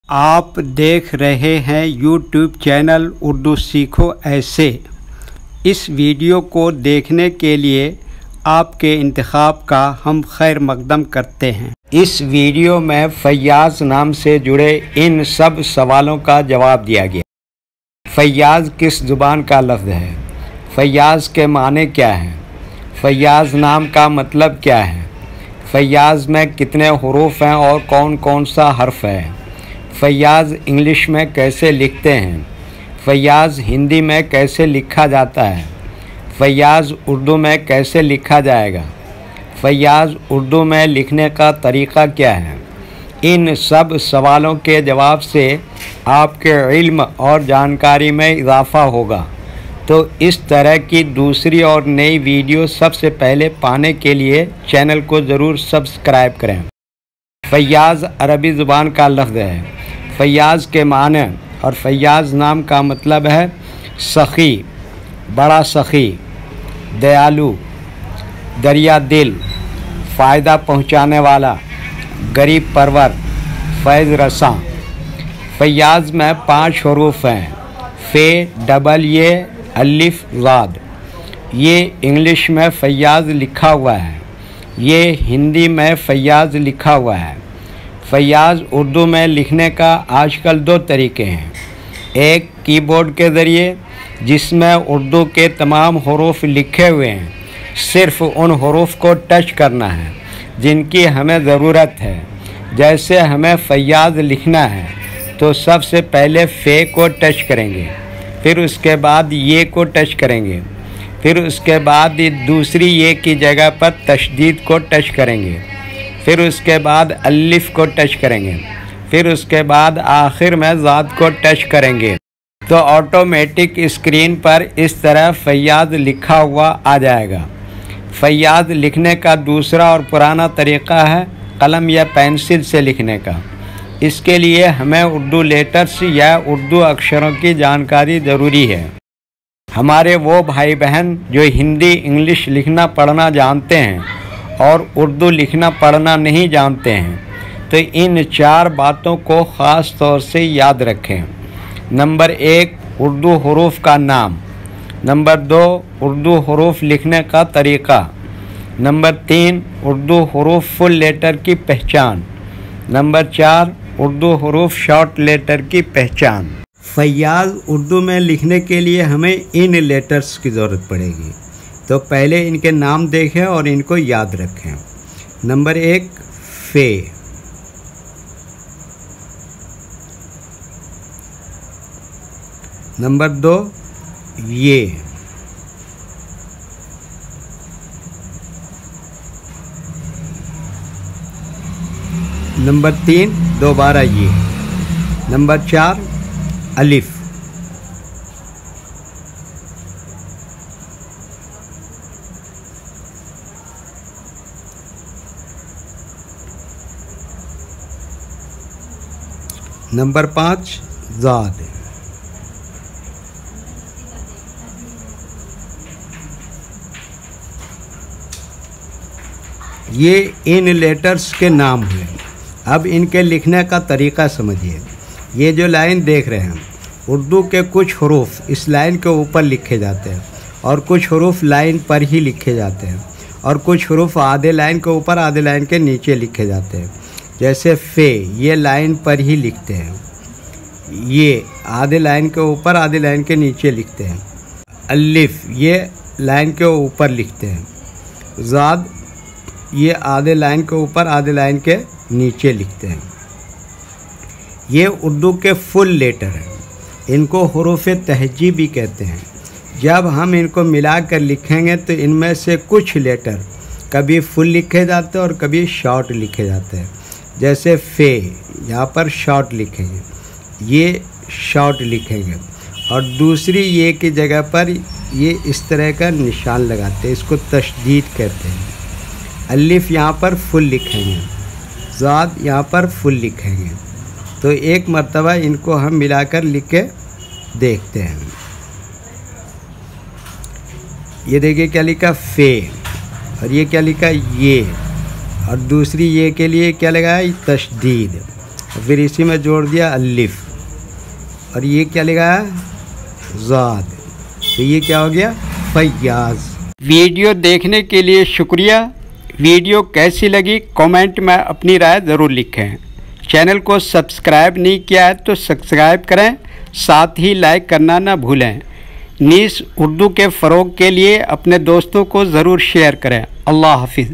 आप देख रहे हैं YouTube चैनल उर्दू सीखो ऐसे। इस वीडियो को देखने के लिए आपके इंतखाब का हम खैर मकदम करते हैं। इस वीडियो में फैयाज़ नाम से जुड़े इन सब सवालों का जवाब दिया गया। फैयाज़ किस ज़ुबान का लफ्ज़ है? फैयाज़ के माने क्या हैं? फैयाज़ नाम का मतलब क्या है? फैयाज़ में कितने हुरूफ हैं और कौन कौन सा हर्फ है? फैयाज़ इंग्लिश में कैसे लिखते हैं? फैयाज़ हिंदी में कैसे लिखा जाता है? फैयाज़ उर्दू में कैसे लिखा जाएगा? फैयाज़ उर्दू में लिखने का तरीक़ा क्या है? इन सब सवालों के जवाब से आपके इल्म और जानकारी में इजाफ़ा होगा। तो इस तरह की दूसरी और नई वीडियो सबसे पहले पाने के लिए चैनल को ज़रूर सब्सक्राइब करें। फैयाज़ अरबी ज़ुबान का लफ्ज़ है। फैयाज़ के माने और फैयाज़ नाम का मतलब है सखी, बड़ा सखी, दयालु, दरिया दिल, फ़ायदा पहुँचाने वाला, गरीब परवर, फैज़ रसां। फैयाज़ में 5 हरूफ हैं, फ़े, डबल ये, अलिफ, ज़ाद। ये इंग्लिश में फैयाज़ लिखा हुआ है, ये हिंदी में फैयाज़ लिखा हुआ है। फैयाज़ उर्दू में लिखने का आजकल 2 तरीके हैं। एक कीबोर्ड के ज़रिए, जिसमें उर्दू के तमाम हरूफ लिखे हुए हैं, सिर्फ़ उन हरूफ को टच करना है जिनकी हमें ज़रूरत है। जैसे हमें फैयाज़ लिखना है तो सबसे पहले फ़े को टच करेंगे, फिर उसके बाद ये को टच करेंगे, फिर उसके बाद दूसरी ये की जगह पर तशदीद को टच करेंगे, फिर उसके बाद अलिफ को टच करेंगे, फिर उसके बाद आखिर में ज़ाद को टच करेंगे तो ऑटोमेटिक स्क्रीन पर इस तरह फैयाज़ लिखा हुआ आ जाएगा। फैयाज़ लिखने का दूसरा और पुराना तरीक़ा है कलम या पेंसिल से लिखने का। इसके लिए हमें उर्दू लेटर्स या उर्दू अक्षरों की जानकारी ज़रूरी है। हमारे वो भाई बहन जो हिंदी इंग्लिश लिखना पढ़ना जानते हैं और उर्दू लिखना पढ़ना नहीं जानते हैं, तो इन 4 बातों को ख़ास तौर से याद रखें। नंबर 1, उर्दू हरूफ का नाम। नंबर 2, उर्दू हरूफ लिखने का तरीक़ा। नंबर 3, उर्दू हरूफ फुल लेटर की पहचान। नंबर 4, उर्दू हरूफ शॉर्ट लेटर की पहचान। फैयाज़ उर्दू में लिखने के लिए हमें इन लेटर्स की ज़रूरत पड़ेगी, तो पहले इनके नाम देखें और इनको याद रखें। नंबर 1, फ़े। नंबर 2, ये। नंबर 3, दोबारा ये। नंबर 4, अलिफ। नंबर 5, ज़ाद। ये इन लेटर्स के नाम हुए। अब इनके लिखने का तरीक़ा समझिए। ये जो लाइन देख रहे हैं, उर्दू के कुछ हरूफ इस लाइन के ऊपर लिखे जाते हैं और कुछ हरूफ लाइन पर ही लिखे जाते हैं और कुछ हरूफ आधे लाइन के ऊपर आधे लाइन के नीचे लिखे जाते हैं। जैसे फ़े, ये लाइन पर ही लिखते हैं, ये आधे लाइन के ऊपर आधे लाइन के नीचे लिखते हैं। अलिफ, ये लाइन के ऊपर लिखते हैं। ज़ाद, ये आधे लाइन के ऊपर आधे लाइन के नीचे लिखते हैं। ये उर्दू के फुल लेटर हैं, इनको हुरूफ तहजीब भी कहते हैं। जब हम इनको मिलाकर लिखेंगे तो इनमें से कुछ लेटर कभी फुल लिखे जाते हैं और कभी शॉर्ट लिखे जाते हैं। जैसे फ़े, यहाँ पर शॉर्ट लिखेंगे, ये शॉर्ट लिखेंगे और दूसरी ये की जगह पर ये इस तरह का निशान लगाते हैं, इसको तशदीद कहते हैं। अलिफ यहाँ पर फुल लिखेंगे, ज़ाद यहाँ पर फुल लिखेंगे। तो एक मर्तबा इनको हम मिलाकर लिख के देखते हैं। ये देखिए क्या लिखा, फ़े, और ये क्या लिखा, ये, और दूसरी ये के लिए क्या लगाया, तशदीद। फिर इसी में जोड़ दिया अलिफ और ये क्या लिखा है ज़ाद, तो ये क्या हो गया फैयाज़। वीडियो देखने के लिए शुक्रिया। वीडियो कैसी लगी कमेंट में अपनी राय ज़रूर लिखें। चैनल को सब्सक्राइब नहीं किया है तो सब्सक्राइब करें, साथ ही लाइक करना ना भूलें। नीस उर्दू के फ़रोग़ के लिए अपने दोस्तों को ज़रूर शेयर करें। अल्लाह हाफ़िज़।